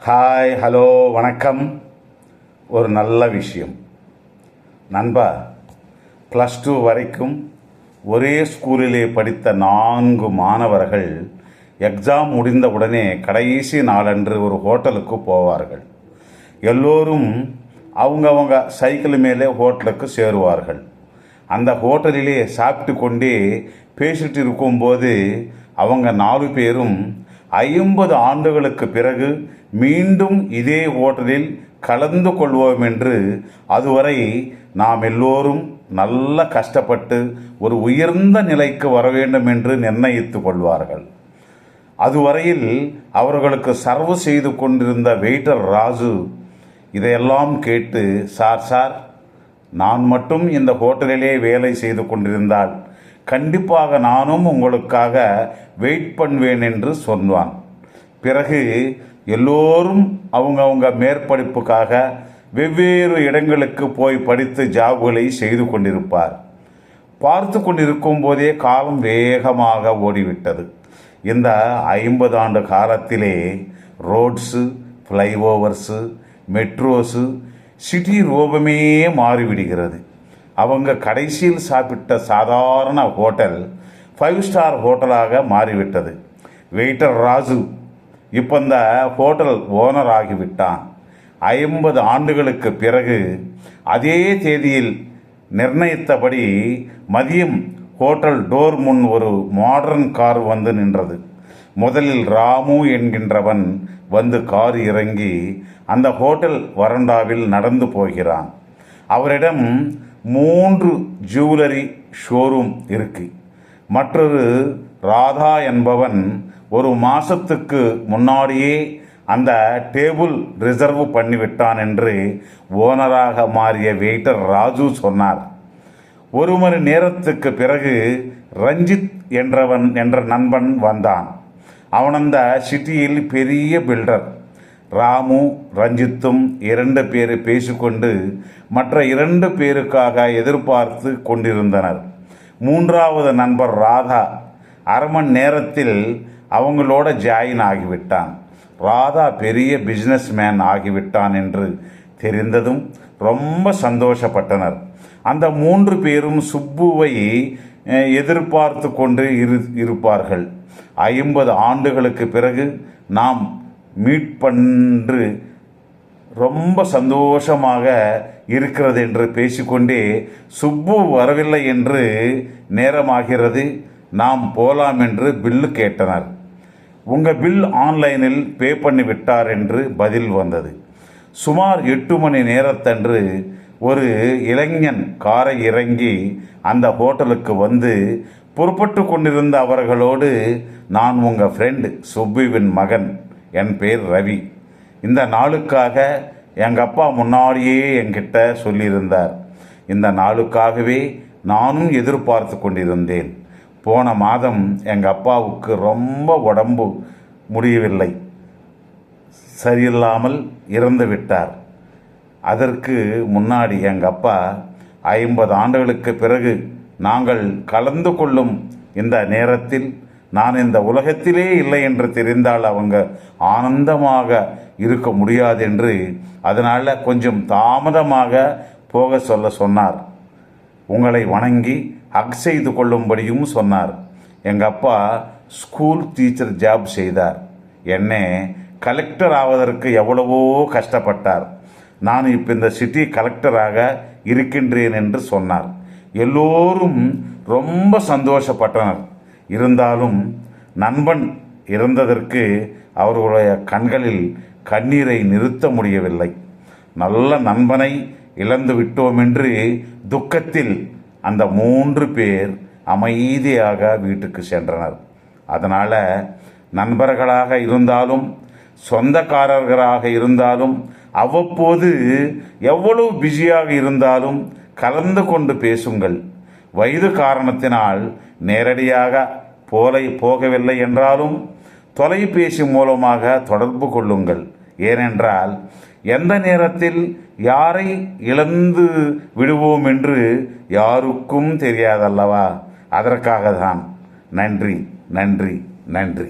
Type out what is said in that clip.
Hi, hello, வணக்கம். ஒரு நல்ல விஷயம் நண்பா. +2 வரைக்கும் ஒரே ஸ்கூலிலே படித்த 4 மாணவர்கள் எக்ஸாம் முடிந்தவுடனே கடைசி நாளன்று ஒரு ஹோட்டலுக்கு போவார்கள். எல்லோரும் அவங்கவங்க சைக்கிள் மேலே ஹோட்டலுக்கு சேருவார்கள். அந்த ஹோட்டலிலே சாப்பிட்டு கொண்டே பேசிட்டு இருக்கும்போது அவங்க 4 பேரும் 50 ஆண்டுகளுக்கு பிறகு மீண்டும் இதே ஹோட்டலில் கலந்து கொள்வோம் என்று, அதுவரை நாம் எல்லோரும் நல்ல கஷ்டப்பட்டு ஒரு உயர்ந்த நிலைக்கு வர வேண்டும் என்று நிர்ணயித்து கொள்வார்கள். அதுவரையில் அவர்களுக்கு சர்வ் செய்து கொண்டிருந்த வெயிட்டர் ராஜு இதையெல்லாம் கேட்டு, சார், நான் மட்டும் இந்த ஹோட்டலிலே வேலை செய்து கொண்டிருந்தால் கண்டிப்பாக நானும் உங்களுக்காக வெயிட் பண்ணுவேன் என்று சொன்னான். பிறகு எல்லோரும் அவங்கவுங்க மேற்படிப்புக்காக வெவ்வேறு இடங்களுக்கு போய் படித்து ஜாப்களை செய்து கொண்டிருப்பார். பார்த்து கொண்டிருக்கும் போதே காலம் வேகமாக ஓடிவிட்டது. இந்த 50 ஆண்டு காலத்திலே ரோட்ஸு, ஃப்ளைஓவர்ஸு, மெட்ரோஸு, சிட்டி ரூபமே மாறிவிடுகிறது. அவங்க கடைசியில் சாப்பிட்ட சாதாரண ஹோட்டல் 5 ஸ்டார் ஹோட்டலாக மாறிவிட்டது. வெயிட்டர் ராஜு இப்போ இந்த ஹோட்டல் ஓனர் ஆகிவிட்டான். 50 ஆண்டுகளுக்கு பிறகு அதே தேதியில் நிர்ணயித்தபடி மதியம் ஹோட்டல் டோர் முன் ஒரு மாடர்ன் கார் வந்து நின்றது. முதலில் ராமு என்கின்றவன் வந்து கார் இறங்கி அந்த ஹோட்டல் வராண்டாவில் நடந்து போகிறான். அவரிடம் 3 ஜுவல்லரி ஷோரூம் இருக்கு. மற்றொரு ராதா என்பவன் ஒரு மாதத்துக்கு முன்னாடியே அந்த டேபிள் ரிசர்வ் பண்ணிவிட்டான் என்று ஓனராக மாறிய வெயிட்டர் ராஜு சொன்னார். 1 மணி நேரத்துக்கு பிறகு ரஞ்சித் என்ற நண்பன் வந்தான். அவன் அந்த சிட்டியில் பெரிய பில்டர். ராமு ரஞ்சித்தும் 2 பேர் பேசிக்கொண்டு மற்ற 2 பேருக்காக எதிர்பார்த்து கொண்டிருந்தனர். 3வது நண்பர் ராதா 1/2 மணி நேரத்தில் அவங்களோட ஜாயின் ஆகிவிட்டான். ராதா பெரிய பிஸ்னஸ் மேன் ஆகிவிட்டான் என்று தெரிந்ததும் ரொம்ப சந்தோஷப்பட்டனர். அந்த 3 பேரும் சுப்புவை எதிர்பார்த்து கொண்டு இருப்பார்கள். 50 ஆண்டுகளுக்கு பிறகு நாம் மீட் பண்ணு ரொம்ப சந்தோஷமாக இருக்கிறது என்று பேசிக்கொண்டே, சுப்பு வரவில்லை என்று நேரமாகிறது, நாம் போலாம் என்று பில்லு கேட்டனர். உங்கள் பில் ஆன்லைனில் பே பண்ணிவிட்டார் என்று பதில் வந்தது. சுமார் 8 மணி நேரத்தன்று ஒரு இளைஞன் காரை இறங்கி அந்த ஹோட்டலுக்கு வந்து புறப்பட்டு கொண்டிருந்த அவர்களோடு, நான் உங்கள் ஃப்ரெண்டு சுப்புவின் மகன், என் பேர் ரவி. இந்த நாளுக்காக எங்கள் அப்பா முன்னாடியே என்கிட்ட சொல்லியிருந்தார். இந்த நாளுக்காகவே நானும் எதிர்பார்த்து கொண்டிருந்தேன். போன மாதம் எங்கள் அப்பாவுக்கு ரொம்ப உடம்பு முடியவில்லை, சரியில்லாமல் இறந்து விட்டார். அதற்கு முன்னாடி எங்கள் அப்பா 50 ஆண்டுகளுக்கு பிறகு நாங்கள் கலந்து கொள்ளும் இந்த நேரத்தில் நான் இந்த உலகத்திலே இல்லை என்று தெரிந்தால் அவங்க ஆனந்தமாக இருக்க முடியாது என்று, அதனால் கொஞ்சம் தாமதமாக போக சொன்னார். உங்களை வணங்கி ஹக் செய்து கொள்ளும்படியும் சொன்னார். எங்கள் அப்பா ஸ்கூல் டீச்சர் ஜாப் செய்தார். என்னை கலெக்டர் ஆவதற்கு எவ்வளவோ கஷ்டப்பட்டார். நான் இப்போ இந்த சிட்டி கலெக்டராக இருக்கின்றேன் என்று சொன்னார். எல்லோரும் ரொம்ப சந்தோஷப்பட்டனர். இருந்தாலும் நண்பன் இறந்ததற்கு அவர்களுடைய கண்களில் கண்ணீரை நிறுத்த முடியவில்லை. நல்ல நண்பனை இழந்து விட்டோம் என்று துக்கத்தில் அந்த 3 பேர் அமைதியாக வீட்டுக்கு சென்றனர். அதனால் நண்பர்களாக இருந்தாலும் சொந்தக்காரர்களாக இருந்தாலும் அவ்வப்போது எவ்வளவு பிஸியாக இருந்தாலும் கலந்து கொண்டு பேசுங்கள். வயது காரணத்தினால் நேரடியாக போகவில்லை என்றாலும் தொலைபேசி மூலமாக தொடர்பு கொள்ளுங்கள். ஏனென்றால் எந்த நேரத்தில் யாரை இழந்து விடுவோம் என்று யாருக்கும் தெரியாதல்லவா? அதற்காக தான். நன்றி, நன்றி, நன்றி.